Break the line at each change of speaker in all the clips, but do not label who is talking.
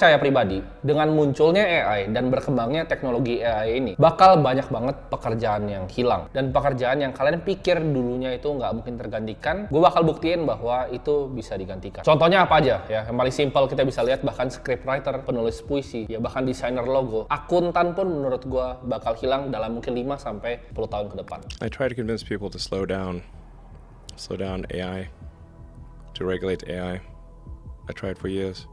Saya pribadi, dengan munculnya AI dan berkembangnya teknologi AI ini, bakal banyak banget pekerjaan yang hilang. Dan pekerjaan yang kalian pikir dulunya itu nggak mungkin tergantikan, gue bakal buktiin bahwa itu bisa digantikan. Contohnya apa aja ya? Yang paling simpel kita bisa lihat bahkan scriptwriter, penulis puisi, ya bahkan desainer logo, akuntan pun menurut gue bakal hilang dalam mungkin 5-10 tahun ke depan.
I try to convince people to slow down AI, to regulate AI. I tried for years.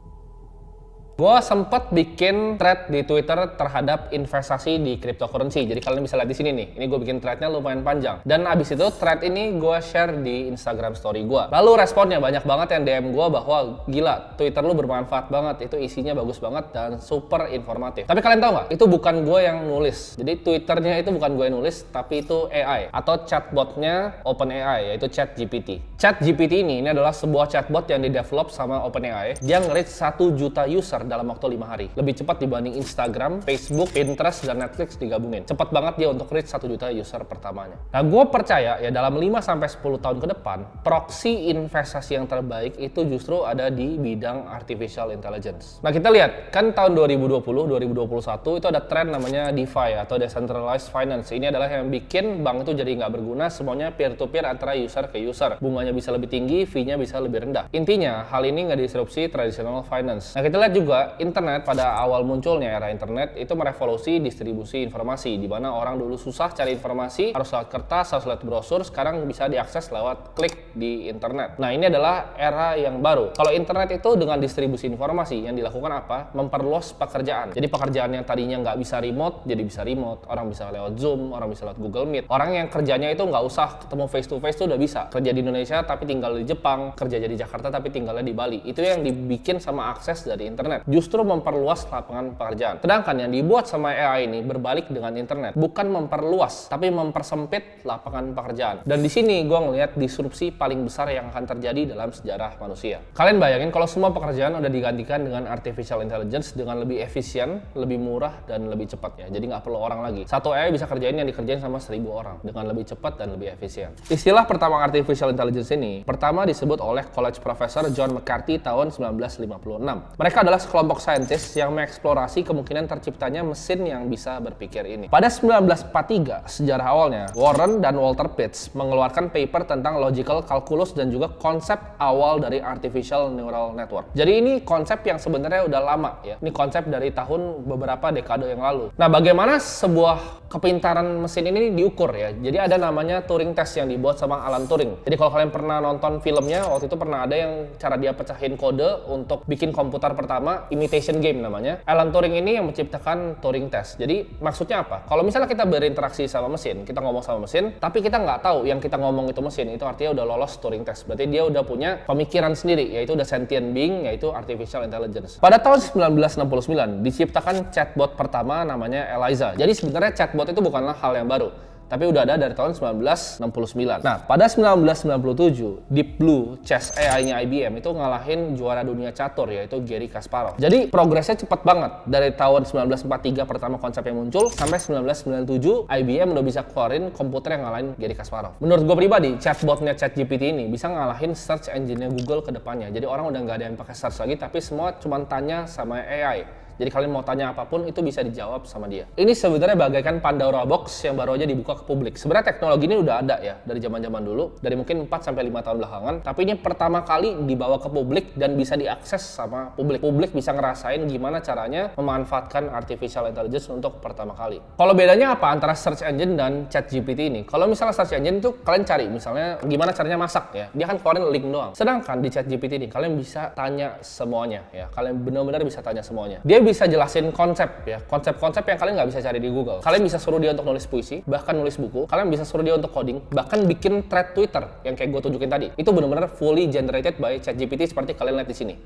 Gue sempat bikin thread di Twitter terhadap investasi di cryptocurrency. Jadi kalian bisa lihat di sini nih. Ini gue bikin threadnya lumayan panjang. Dan abis itu thread ini gue share di Instagram story gue. Lalu responnya banyak banget yang DM gue bahwa gila, Twitter lu bermanfaat banget. Itu isinya bagus banget dan super informatif. Tapi kalian tahu nggak? Itu bukan gue yang nulis. Jadi Twitternya itu bukan gue yang nulis, tapi itu AI atau chatbotnya OpenAI, yaitu ChatGPT. ChatGPT ini adalah sebuah chatbot yang di-develop sama OpenAI. Dia nge-reach 1 juta user dalam waktu 5 hari. Lebih cepat dibanding Instagram, Facebook, Pinterest, dan Netflix digabungin. Cepat banget dia untuk reach 1 juta user pertamanya. Nah, gue percaya ya dalam 5-10 tahun ke depan, proxy investasi yang terbaik itu justru ada di bidang artificial intelligence. Nah, kita lihat, kan tahun 2020-2021 itu ada tren namanya DeFi atau Decentralized Finance. Ini adalah yang bikin bank itu jadi nggak berguna, semuanya peer-to-peer antara user ke user. Bunganya bisa lebih tinggi, fee-nya bisa lebih rendah. Intinya, hal ini nggak disrupsi traditional finance. Nah, kita lihat juga internet pada awal munculnya era internet itu merevolusi distribusi informasi, di mana orang dulu susah cari informasi, harus lewat kertas, harus lewat brosur, sekarang bisa diakses lewat klik di internet. Nah, ini adalah era yang baru. Kalau internet itu dengan distribusi informasi yang dilakukan apa? Memperluas pekerjaan. Jadi pekerjaan yang tadinya nggak bisa remote, jadi bisa remote. Orang bisa lewat Zoom, orang bisa lewat Google Meet. Orang yang kerjanya itu nggak usah ketemu face to face tuh udah bisa. Kerja di Indonesia tapi tinggal di Jepang, kerja di Jakarta tapi tinggalnya di Bali. Itu yang dibikin sama akses dari internet. Justru memperluas lapangan pekerjaan. Sedangkan yang dibuat sama AI ini berbalik dengan internet. Bukan memperluas, tapi mempersempit lapangan pekerjaan. Dan di sini gue ngelihat disrupsi paling besar yang akan terjadi dalam sejarah manusia. Kalian bayangin kalau semua pekerjaan udah digantikan dengan artificial intelligence dengan lebih efisien, lebih murah, dan lebih cepat ya. Jadi nggak perlu orang lagi. Satu AI bisa kerjain yang dikerjain sama 1000 orang dengan lebih cepat dan lebih efisien. Istilah pertama artificial intelligence ini pertama disebut oleh college professor John McCarthy tahun 1956. Mereka adalah kelompok saintis yang mengeksplorasi kemungkinan terciptanya mesin yang bisa berpikir ini. Pada 1943, sejarah awalnya, Warren dan Walter Pitts mengeluarkan paper tentang logical calculus dan juga konsep awal dari artificial neural network. Jadi ini konsep yang sebenarnya udah lama ya. Ini konsep dari tahun beberapa dekade yang lalu. Nah, bagaimana sebuah kepintaran mesin ini diukur ya? Jadi ada namanya Turing test yang dibuat sama Alan Turing. Jadi kalau kalian pernah nonton filmnya, waktu itu pernah ada yang cara dia pecahin kode untuk bikin komputer pertama, imitation game namanya. Alan Turing ini yang menciptakan Turing test. Jadi maksudnya apa? Kalau misalnya kita berinteraksi sama mesin, kita ngomong sama mesin, tapi kita nggak tahu yang kita ngomong itu mesin, itu artinya udah lolos Turing test. Berarti dia udah punya pemikiran sendiri, yaitu udah sentient being, yaitu artificial intelligence. Pada tahun 1969 diciptakan chatbot pertama namanya Eliza. Jadi sebenarnya chatbot itu bukanlah hal yang baru, tapi udah ada dari tahun 1969. Nah, pada 1997, Deep Blue Chess AI-nya IBM itu ngalahin juara dunia catur, yaitu Garry Kasparov. Jadi, progresnya cepat banget. Dari tahun 1943 pertama konsepnya muncul, sampai 1997, IBM udah bisa keluarin komputer yang ngalahin Garry Kasparov. Menurut gue pribadi, chatbotnya ChatGPT ini bisa ngalahin search engine-nya Google ke depannya. Jadi, orang udah nggak ada yang pakai search lagi, tapi semua cuma tanya sama AI. Jadi kalian mau tanya apapun itu bisa dijawab sama dia. Ini sebenarnya bagaikan Pandora box yang baru aja dibuka ke publik. Sebenarnya teknologi ini udah ada ya dari zaman-zaman dulu, dari mungkin 4-5 tahun belakangan, tapi ini pertama kali dibawa ke publik dan bisa diakses sama publik. Publik bisa ngerasain gimana caranya memanfaatkan artificial intelligence untuk pertama kali. Kalau bedanya apa antara search engine dan ChatGPT ini? Kalau misalnya search engine itu kalian cari misalnya gimana caranya masak ya, dia kan keluarin link doang. Sedangkan di ChatGPT ini kalian bisa tanya semuanya ya, kalian benar-benar bisa tanya semuanya. Dia bisa jelasin konsep ya, konsep-konsep yang kalian nggak bisa cari di Google. Kalian bisa suruh dia untuk nulis puisi, bahkan nulis buku. Kalian bisa suruh dia untuk coding, bahkan bikin thread Twitter yang kayak gue tunjukin tadi. Itu benar-benar fully generated by ChatGPT seperti kalian lihat di sini.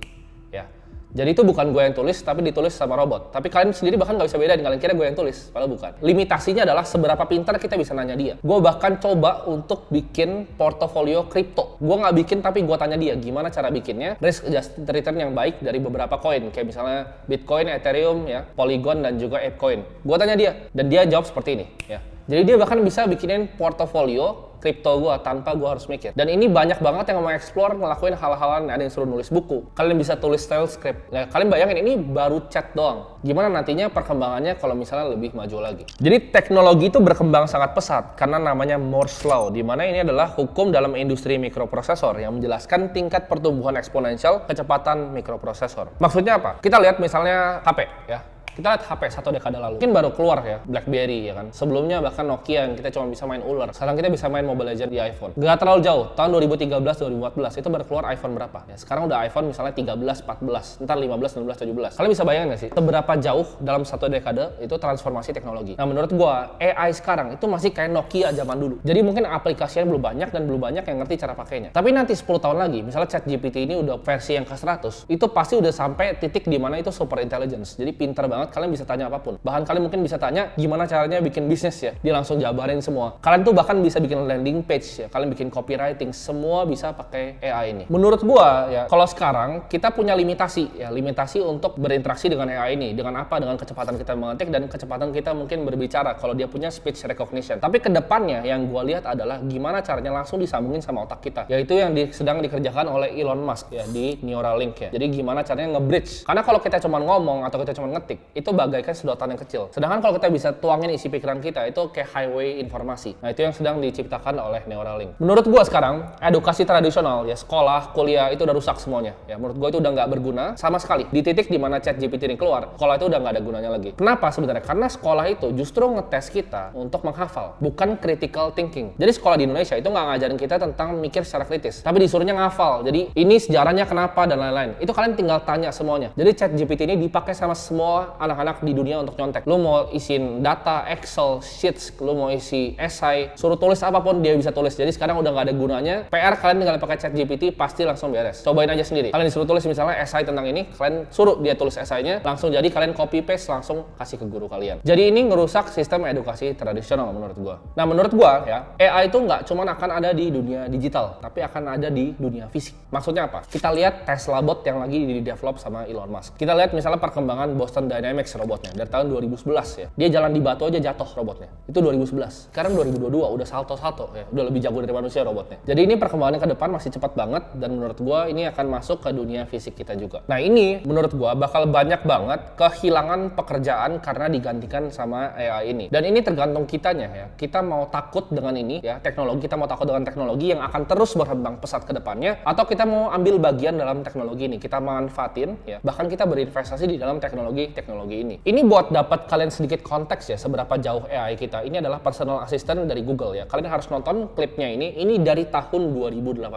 Ya. Jadi itu bukan gue yang tulis, tapi ditulis sama robot. Tapi kalian sendiri bahkan nggak bisa bedain, kalian kira gue yang tulis, padahal bukan. Limitasinya adalah seberapa pintar kita bisa nanya dia. Gue bahkan coba untuk bikin portofolio kripto. Gue nggak bikin, tapi gue tanya dia gimana cara bikinnya, risk adjusted return yang baik dari beberapa koin, kayak misalnya Bitcoin, Ethereum, ya, Polygon, dan juga ApeCoin. Gue tanya dia, dan dia jawab seperti ini. Ya. Jadi dia bahkan bisa bikinin portofolio kripto gue tanpa gue harus mikir. Dan ini banyak banget yang mau explore ngelakuin hal-hal, ada yang suruh nulis buku, kalian bisa tulis style script. Nah, kalian bayangin ini baru chat doang. Gimana nantinya perkembangannya kalau misalnya lebih maju lagi. Jadi teknologi itu berkembang sangat pesat karena namanya Moore's Law, di mana ini adalah hukum dalam industri mikroprosesor yang menjelaskan tingkat pertumbuhan eksponensial kecepatan mikroprosesor. Maksudnya apa? Kita lihat misalnya HP ya. Kita lihat HP 1 dekade lalu, mungkin baru keluar ya, BlackBerry ya kan. Sebelumnya bahkan Nokia yang kita cuma bisa main ular. Sekarang kita bisa main Mobile Legends di iPhone. Gak terlalu jauh, tahun 2013-2014 itu baru keluar iPhone berapa? Ya, sekarang udah iPhone misalnya 13, 14, ntar 15, 16, 17. Kalian bisa bayangin gak sih, seberapa jauh dalam 1 dekade itu transformasi teknologi. Nah menurut gua, AI sekarang itu masih kayak Nokia zaman dulu. Jadi mungkin aplikasinya belum banyak dan belum banyak yang ngerti cara pakainya. Tapi nanti 10 tahun lagi, misalnya ChatGPT ini udah versi yang ke-100, itu pasti udah sampai titik di mana itu super intelligence. Jadi pintar banget, kalian bisa tanya apapun. Bahkan kalian mungkin bisa tanya gimana caranya bikin bisnis ya. Dia langsung jabarin semua. Kalian tuh bahkan bisa bikin landing page ya. Kalian bikin copywriting, semua bisa pakai AI ini. Menurut gua ya, kalau sekarang kita punya limitasi ya, limitasi untuk berinteraksi dengan AI ini. Dengan apa? Dengan kecepatan kita mengetik dan kecepatan kita mungkin berbicara kalau dia punya speech recognition. Tapi kedepannya yang gua lihat adalah gimana caranya langsung disambungin sama otak kita. Yaitu yang sedang dikerjakan oleh Elon Musk ya di Neuralink ya. Jadi gimana caranya nge-bridge. Karena kalau kita cuma ngomong atau kita cuma ngetik, itu bagaikan sedotan yang kecil. Sedangkan kalau kita bisa tuangin isi pikiran kita, itu kayak highway informasi. Nah, itu yang sedang diciptakan oleh Neuralink. Menurut gua sekarang, edukasi tradisional, ya sekolah, kuliah, itu udah rusak semuanya. Ya, menurut gua itu udah nggak berguna sama sekali. Di titik dimana ChatGPT ini keluar, sekolah itu udah nggak ada gunanya lagi. Kenapa sebenarnya? Karena sekolah itu justru ngetes kita untuk menghafal, bukan critical thinking. Jadi sekolah di Indonesia itu nggak ngajarin kita tentang mikir secara kritis, tapi disuruhnya ngafal. Jadi ini sejarahnya kenapa dan lain-lain. Itu kalian tinggal tanya semuanya. Jadi ChatGPT ini dipakai sama semua anak-anak di dunia untuk nyontek. Lu mau isiin data, Excel, Sheets, lu mau isi esai, suruh tulis apapun dia bisa tulis. Jadi sekarang udah nggak ada gunanya. PR kalian tinggal pakai ChatGPT pasti langsung beres. Cobain aja sendiri. Kalian disuruh tulis misalnya esai tentang ini, kalian suruh dia tulis esainya, langsung jadi kalian copy paste langsung kasih ke guru kalian. Jadi ini ngerusak sistem edukasi tradisional menurut gua. Nah menurut gua ya, AI itu nggak cuma akan ada di dunia digital, tapi akan ada di dunia fisik. Maksudnya apa? Kita lihat Tesla bot yang lagi di-develop sama Elon Musk. Kita lihat misalnya perkembangan Boston Dynamics robotnya dari tahun 2011 ya. Dia jalan di batu aja jatuh robotnya. Itu 2011. Sekarang 2022 udah salto-salto ya. Udah lebih jago dari manusia robotnya. Jadi ini perkembangannya ke depan masih cepat banget dan menurut gua ini akan masuk ke dunia fisik kita juga. Nah, ini menurut gua bakal banyak banget kehilangan pekerjaan karena digantikan sama AI ini. Dan ini tergantung kitanya ya. Kita mau takut dengan ini ya, teknologi, kita mau takut dengan teknologi yang akan terus berkembang pesat ke depannya atau kita mau ambil bagian dalam teknologi ini. Kita manfaatin ya. Bahkan kita berinvestasi di dalam teknologi ini. Ini buat dapat kalian sedikit konteks ya seberapa jauh AI kita. Ini adalah personal assistant dari Google ya. Kalian harus nonton klipnya ini. Ini dari tahun 2018.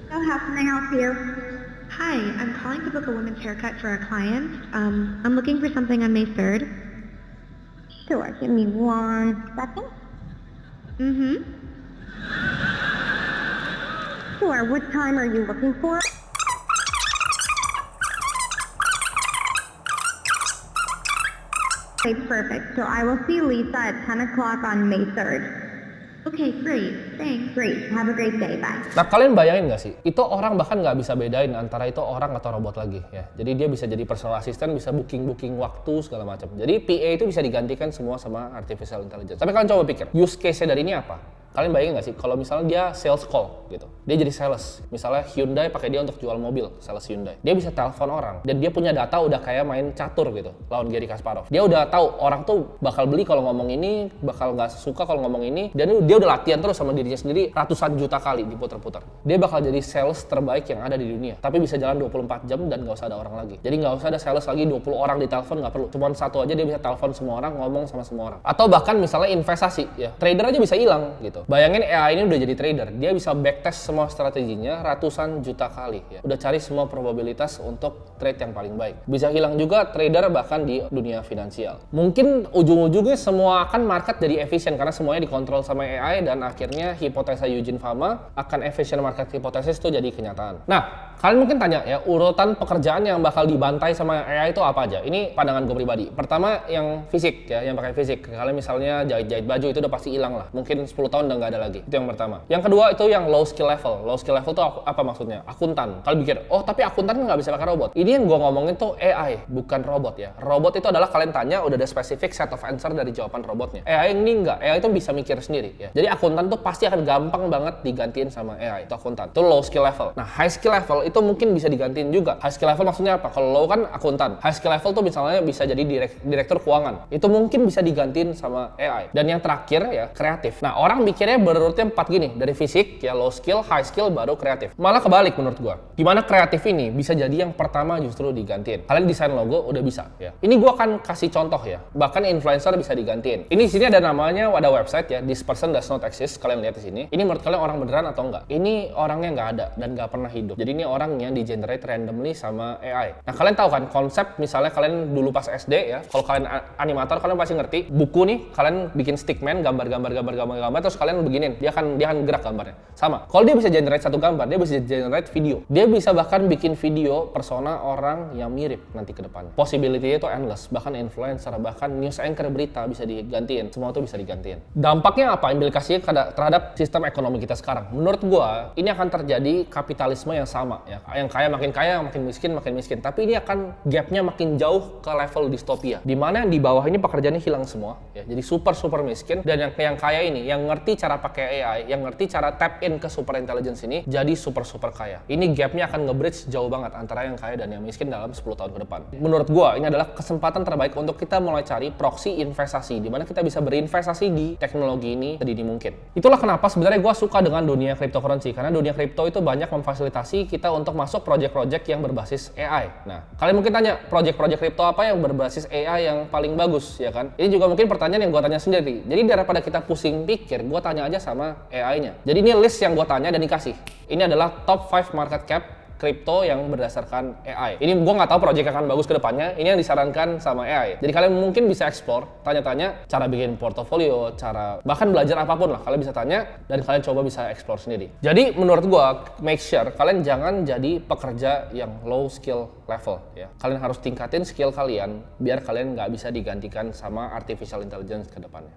So how can I help you? Hi, I'm calling to book a women's haircut for a client. I'm looking for something on May 3rd. Sure, give me 1 second. Sure, what time are you looking for? Okay, perfect. So I will see Lisa at 10 o'clock on May 3rd. Okay, great. Thanks. Great. Have a great day. Bye.
Nah, kalian bayangin nggak sih? Itu orang bahkan nggak bisa bedain antara itu orang atau robot lagi ya. Jadi dia bisa jadi personal assistant, bisa booking waktu segala macam. Jadi PA itu bisa digantikan semua sama artificial intelligence. Tapi kalian coba pikir, use case-nya dari ini apa? Kalian bayangin nggak sih kalau misalnya dia sales call gitu, dia jadi sales, misalnya Hyundai pakai dia untuk jual mobil, sales Hyundai, dia bisa telepon orang dan dia punya data udah kayak main catur gitu lawan Garry Kasparov. Dia udah tahu orang tuh bakal beli kalau ngomong ini, bakal nggak suka kalau ngomong ini, dan dia udah latihan terus sama dirinya sendiri ratusan juta kali diputar-putar. Dia bakal jadi sales terbaik yang ada di dunia, tapi bisa jalan 24 jam dan nggak usah ada orang lagi. Jadi nggak usah ada sales lagi 20 orang di telepon, nggak perlu, cuma satu aja dia bisa telepon semua orang, ngomong sama semua orang. Atau bahkan misalnya investasi ya, trader aja bisa hilang gitu. Bayangin AI ini udah jadi trader, dia bisa backtest semua strateginya ratusan juta kali ya. Udah cari semua probabilitas untuk trade yang paling baik. Bisa hilang juga trader bahkan di dunia finansial. Mungkin ujung-ujungnya semua akan market jadi efisien karena semuanya dikontrol sama AI dan akhirnya hipotesa Eugene Fama akan efisien market hipotesis itu jadi kenyataan. Nah, kalian mungkin tanya ya, urutan pekerjaan yang bakal dibantai sama AI itu apa aja? Ini pandangan gue pribadi. Pertama yang fisik ya, yang pakai fisik. Kalian misalnya jahit-jahit baju itu udah pasti hilang lah. Mungkin 10 tahun udah nggak ada lagi. Itu yang pertama. Yang kedua itu yang low skill level. Low skill level itu apa maksudnya? Akuntan. Kalian pikir, oh tapi akuntan nggak bisa pakai robot. Ini yang gue ngomongin tuh AI, bukan robot ya. Robot itu adalah kalian tanya udah ada specific set of answer dari jawaban robotnya. AI ini enggak. AI itu bisa mikir sendiri ya. Jadi akuntan tuh pasti akan gampang banget digantiin sama AI. Itu akuntan. Itu low skill level. Nah, high skill level itu mungkin bisa digantiin juga. High skill level maksudnya apa? Kalau low kan akuntan. High skill level tuh misalnya bisa jadi direktur keuangan. Itu mungkin bisa digantiin sama AI. Dan yang terakhir ya, kreatif. Nah, orang mikirnya berurutnya 4 gini. Dari fisik, ya low skill, high skill, baru kreatif. Malah kebalik menurut gua. Gimana kreatif ini bisa jadi yang pertama justru digantiin. Kalian desain logo udah bisa ya. Ini gua akan kasih contoh ya. Bahkan influencer bisa digantiin. Ini di sini ada namanya, ada website ya. This person does not exist. Kalian lihat di sini. Ini menurut kalian orang beneran atau enggak? Ini orangnya nggak ada dan nggak pernah hidup. Jadi ini orang yang di-generate randomly sama AI. Nah, kalian tahu kan konsep misalnya kalian dulu pas SD ya, kalau kalian animator kalian pasti ngerti, buku nih kalian bikin stickman, gambar terus kalian beginin, dia akan gerak gambarnya. Sama. Kalau dia bisa generate satu gambar, dia bisa generate video. Dia bisa bahkan bikin video persona orang yang mirip nanti ke depannya. Possibility-nya itu endless. Bahkan influencer, bahkan news anchor berita bisa digantiin. Semua itu bisa digantiin. Dampaknya apa? Implikasinya terhadap sistem ekonomi kita sekarang. Menurut gua, ini akan terjadi kapitalisme yang sama ya. Yang kaya makin kaya, makin miskin. Tapi ini akan gapnya makin jauh ke level distopia. Di mana yang di bawah ini pekerjaannya hilang semua ya. Jadi super miskin, dan yang kaya ini yang ngerti cara pakai AI, yang ngerti cara tap in ke super intelligence ini jadi super kaya. Ini gapnya akan nge-bridge jauh banget antara yang kaya dan yang miskin dalam 10 tahun ke depan. Menurut gua, ini adalah kesempatan terbaik untuk kita mulai cari proxy investasi di mana kita bisa berinvestasi di teknologi ini sedini mungkin. Itulah kenapa sebenarnya gua suka dengan dunia cryptocurrency, karena dunia kripto itu banyak memfasilitasi kita untuk masuk project-project yang berbasis AI. Nah, kalian mungkin tanya, project-project kripto apa yang berbasis AI yang paling bagus, ya kan? Ini juga mungkin pertanyaan yang gue tanya sendiri. Jadi daripada kita pusing pikir, gue tanya aja sama AI-nya. Jadi ini list yang gue tanya dan dikasih. Ini adalah top 5 market cap kripto yang berdasarkan AI. Ini gue nggak tahu project akan bagus ke depannya. Ini yang disarankan sama AI. Jadi kalian mungkin bisa explore, tanya-tanya cara bikin portofolio, cara bahkan belajar apapun lah. Kalian bisa tanya dan kalian coba bisa explore sendiri. Jadi menurut gue, make sure kalian jangan jadi pekerja yang low skill level ya. Kalian harus tingkatin skill kalian biar kalian nggak bisa digantikan sama artificial intelligence ke depannya.